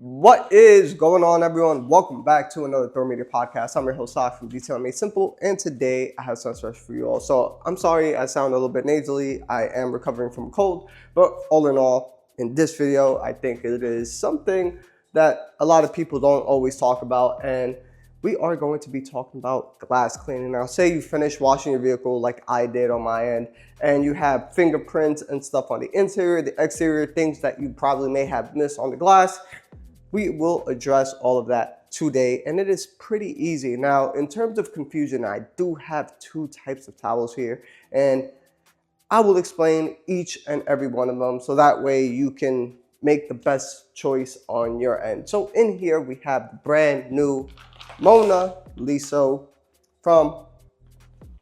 What is going on, everyone? Welcome back to another Throw Media podcast. I'm your host, Sock from Detail Made Simple, and today I have some special for you all. So I'm sorry I sound a little bit nasally. I am recovering from a cold, but all in all, in this video, I think it is something that a lot of people don't always talk about, and we are going to be talking about glass cleaning. Now, say you finish washing your vehicle like I did on my end, and you have fingerprints and stuff on the interior, the exterior, things that you probably may have missed on the glass. We will address all of that today, and it is pretty easy. Now, in terms of confusion, I do have two types of towels here, and I will explain each and every one of them so that way you can make the best choice on your end. So in here, we have the brand new Mona Liso from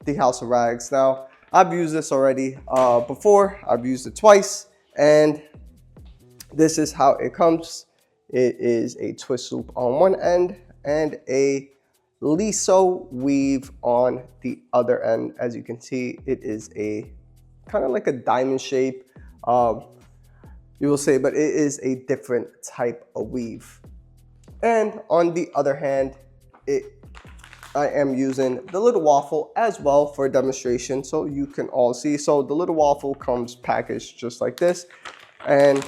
the House of Rags. Now, I've used this already before. I've used it twice, and this is how it comes. It is a twist loop on one end and a Liso weave on the other end. As you can see, it is a kind of like a diamond shape, you will say, but it is a different type of weave. And on the other hand, I am using the little waffle as well for a demonstration so you can all see. So the little waffle comes packaged just like this, and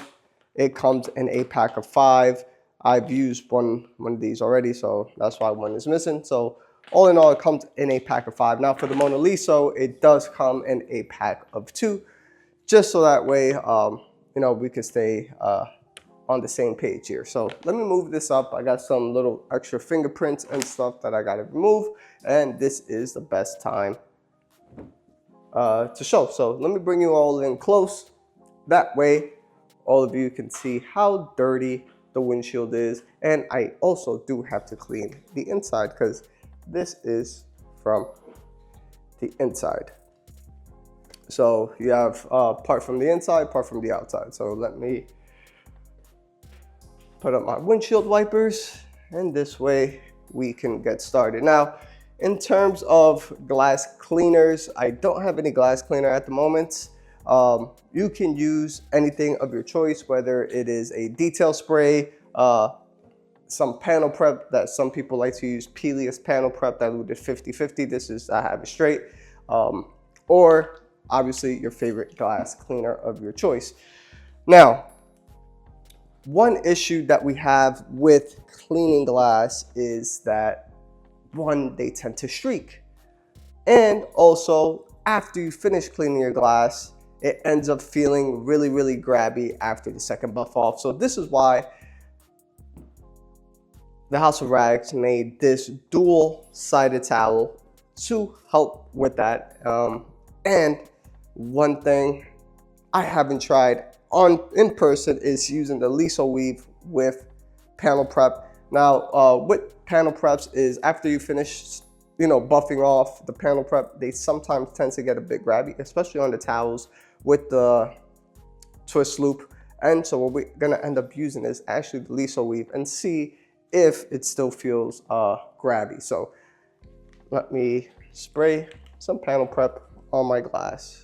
it comes in a pack of 5. I've used one of these already, so that's why one is missing. So all in all, it comes in a pack of 5. Now for the Mona Liso, it does come in a pack of 2, just so that way, we can stay on the same page here. So let me move this up. I got some little extra fingerprints and stuff that I got to remove, and this is the best time to show. So let me bring you all in close. That way, all of you can see how dirty the windshield is. And I also do have to clean the inside because this is from the inside. So you have part from the inside, part from the outside. So let me put up my windshield wipers, and this way we can get started. Now, in terms of glass cleaners, I don't have any glass cleaner at the moment. You can use anything of your choice, whether it is a detail spray, some panel prep that some people like to use, Pelias panel prep diluted 50-50. This is, I have it straight, or obviously your favorite glass cleaner of your choice. Now, one issue that we have with cleaning glass is that, one, they tend to streak, and also after you finish cleaning your glass, it ends up feeling really, really grabby after the second buff off. So this is why the House of Rags made this dual-sided towel to help with that. And one thing I haven't tried in person is using the Liso weave with panel prep. Now, what panel preps is after you finish buffing off the panel prep, they sometimes tend to get a bit grabby, especially on the towels with the twist loop. And so what we're gonna end up using is actually the Liso weave and see if it still feels grabby. So let me spray some panel prep on my glass.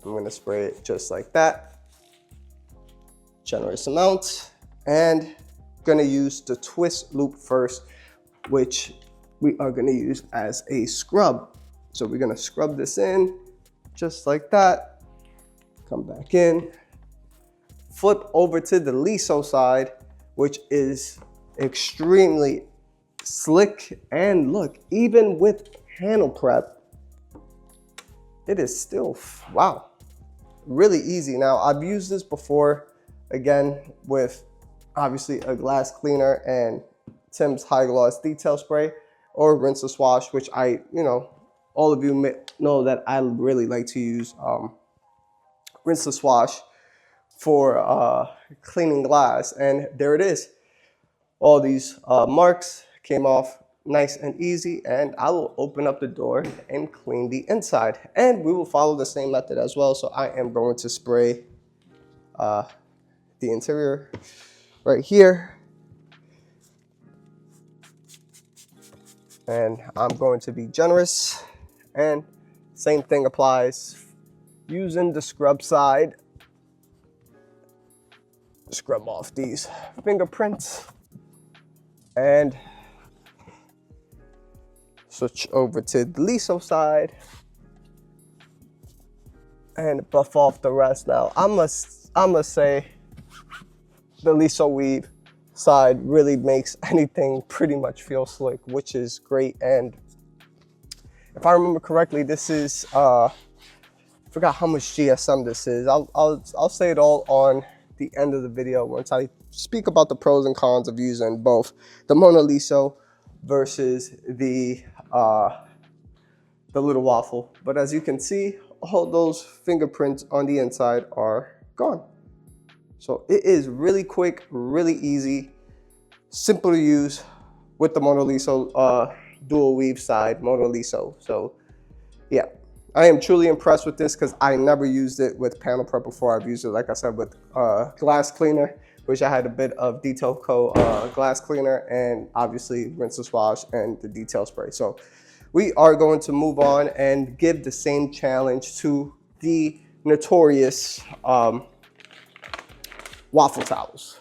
I'm gonna spray it just like that, generous amount, and gonna use the twist loop first, which we are gonna use as a scrub. So we're gonna scrub this in just like that, come back in, flip over to the Liso side, which is extremely slick, and look, even with panel prep, it is still, wow, really easy. Now, I've used this before, again, with obviously a glass cleaner and Tim's High Gloss Detail Spray or Rinseless Wash, which all of you may know that I really like to use Rinseless Wash for cleaning glass. And there it is. All these marks came off nice and easy, and I will open up the door and clean the inside. And we will follow the same method as well. So I am going to spray the interior right here. And I'm going to be generous, and same thing applies using the scrub side scrub off these fingerprints and switch over to the Liso side and buff off the rest. Now I must say the Liso weave side really makes anything pretty much feel slick, which is great. And if I remember correctly, this is forgot how much GSM this is. I'll say it all on the end of the video once I speak about the pros and cons of using both the Mona Liso versus the little waffle. But as you can see, all those fingerprints on the inside are gone. So it is really quick, really easy, simple to use with the Mona Liso dual weave side, Mona Liso. So yeah, I am truly impressed with this because I never used it with panel prep before. I've used it, like I said, with glass cleaner, which I had a bit of Detail Co. Glass cleaner, and obviously rinse and wash and the detail spray. So we are going to move on and give the same challenge to the notorious waffle towels.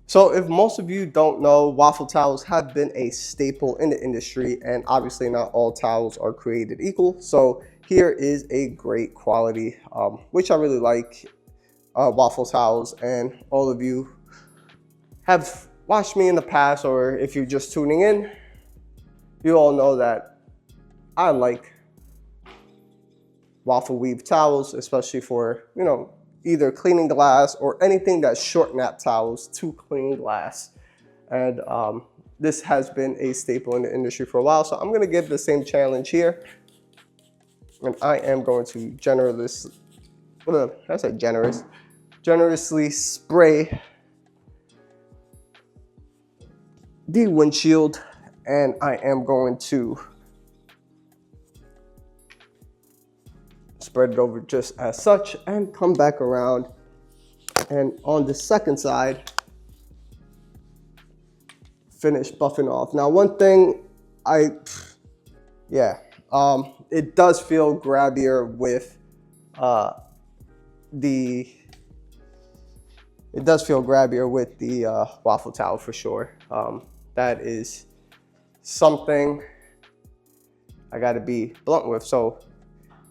So if most of you don't know, waffle towels have been a staple in the industry, and obviously not all towels are created equal. So here is a great quality, which I really like, waffle towels. And all of you have watched me in the past, or if you're just tuning in, you all know that I like waffle weave towels, especially for, you know, either cleaning glass or anything that's short nap towels to clean glass. And this has been a staple in the industry for a while. So I'm gonna give the same challenge here. And I am going to generously spray the windshield. And I am going to spread it over just as such and come back around, and on the second side finish buffing off. Now one thing it does feel grabbier with the waffle towel for sure. That is something I got to be blunt with. So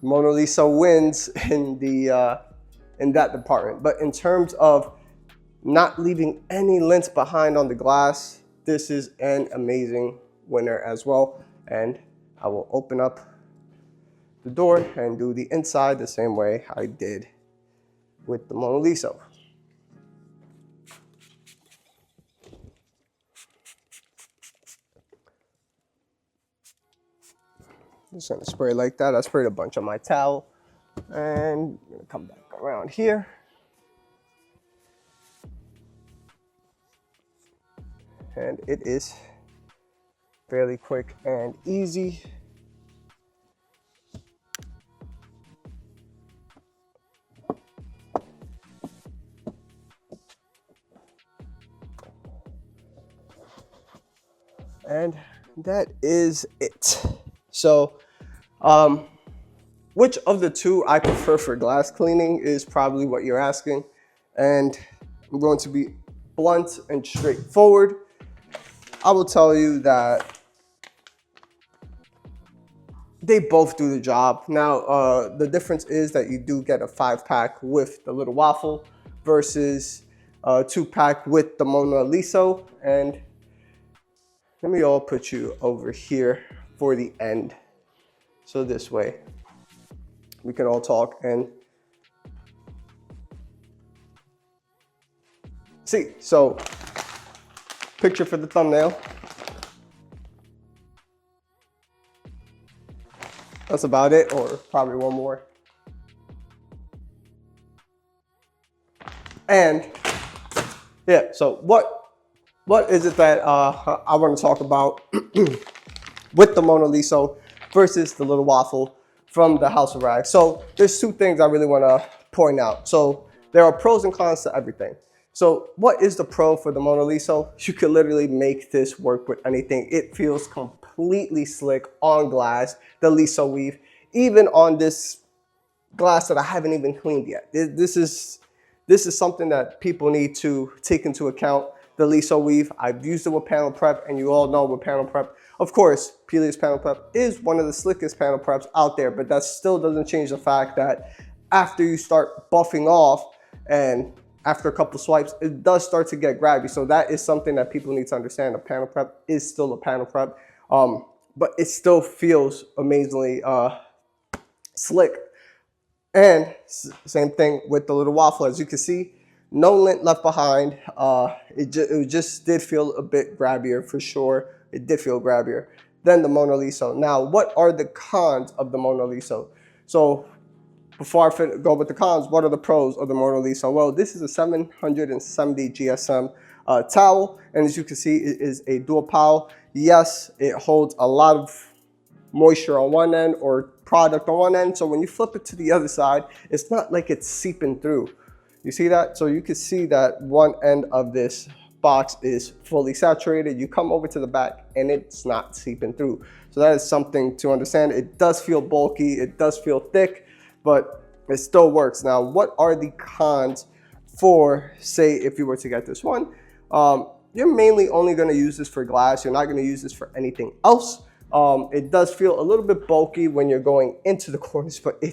Mona Liso wins in that department. But in terms of not leaving any lints behind on the glass, this is an amazing winner as well. And I will open up the door and do the inside the same way I did with the Mona Liso. Just gonna spray like that. I sprayed a bunch on my towel, and I'm gonna come back around here. And it is fairly quick and easy. And that is it. So which of the two I prefer for glass cleaning is probably what you're asking. And I'm going to be blunt and straightforward. I will tell you that they both do the job. Now, the difference is that you do get a 5-pack with the little waffle versus a 2-pack with the Mona Liso. And let me all put you over here for the end. So this way we can all talk and see. So picture for the thumbnail. That's about it, or probably one more. And yeah, so what is it that I want to talk about with the Mona Liso versus the little waffle from the House of Rags? So there's two things I really want to point out. So there are pros and cons to everything. So what is the pro for the Mona Liso? You could literally make this work with anything. It feels completely slick on glass, the Liso weave, even on this glass that I haven't even cleaned yet. This is this is something that people need to take into account. The Liso weave, I've used it with panel prep, and you all know with panel prep, of course, Pelea's panel prep is one of the slickest panel preps out there, but that still doesn't change the fact that after you start buffing off and after a couple swipes, it does start to get grabby. So that is something that people need to understand. A panel prep is still a panel prep, but it still feels amazingly slick. And same thing with the little waffle. As you can see, no lint left behind. It just did feel a bit grabbier for sure. It did feel grabbier than the Mona Liso. Now, what are the cons of the Mona Liso? So before I go with the cons, what are the pros of the Mona Liso? Well, this is a 770 GSM towel, and as you can see, it is a dual powel. Yes, it holds a lot of moisture on one end or product on one end, so when you flip it to the other side, it's not like it's seeping through. You see that? So you can see that one end of this box is fully saturated. You come over to the back and it's not seeping through. So that is something to understand. It does feel bulky, it does feel thick, but it still works. Now, what are the cons for, say, if you were to get this one? You're mainly only going to use this for glass. You're not going to use this for anything else. It does feel a little bit bulky when you're going into the corners, but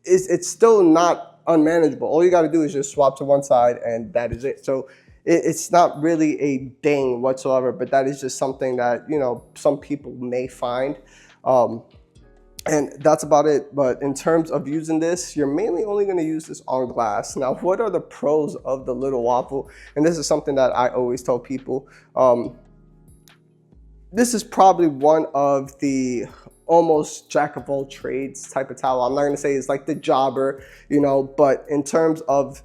it's still not unmanageable. All you got to do is just swap to one side and that is it. So it's not really a ding whatsoever, but that is just something that, you know, some people may find. And that's about it. But in terms of using this, you're mainly only going to use this on glass. Now, what are the pros of the little waffle? And this is something that I always tell people. This is probably one of the almost jack of all trades type of towel. I'm not going to say it's like the jobber, you know, but in terms of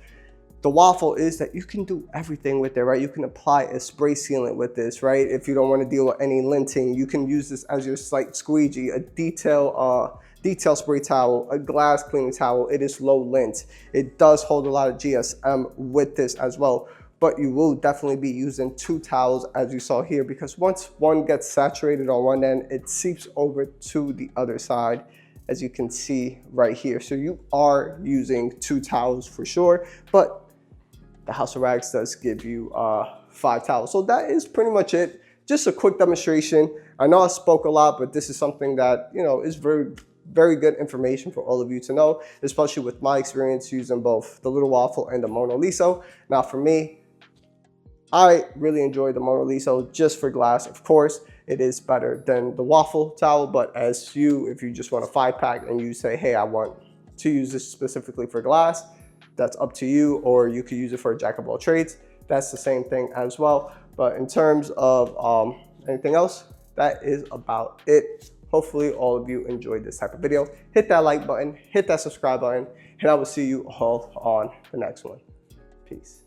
the waffle is that you can do everything with it, right? You can apply a spray sealant with this, right? If you don't want to deal with any linting, you can use this as your slight squeegee, a detail spray towel, a glass cleaning towel. It is low lint. It does hold a lot of GSM with this as well, but you will definitely be using two towels as you saw here, because once one gets saturated on one end, it seeps over to the other side, as you can see right here. So you are using two towels for sure, but the House of Rags does give you 5 towels. So that is pretty much it. Just a quick demonstration. I know I spoke a lot, but this is something that, you know, is very, very good information for all of you to know, especially with my experience using both the little waffle and the Mona Liso. Now for me, I really enjoy the Mona Liso just for glass. Of course, it is better than the waffle towel, but if you just want a 5-pack and you say, hey, I want to use this specifically for glass, that's up to you, or you could use it for a jack of all trades. That's the same thing as well. But in terms of anything else, that is about it. Hopefully all of you enjoyed this type of video. Hit that like button, hit that subscribe button, and I will see you all on the next one. Peace.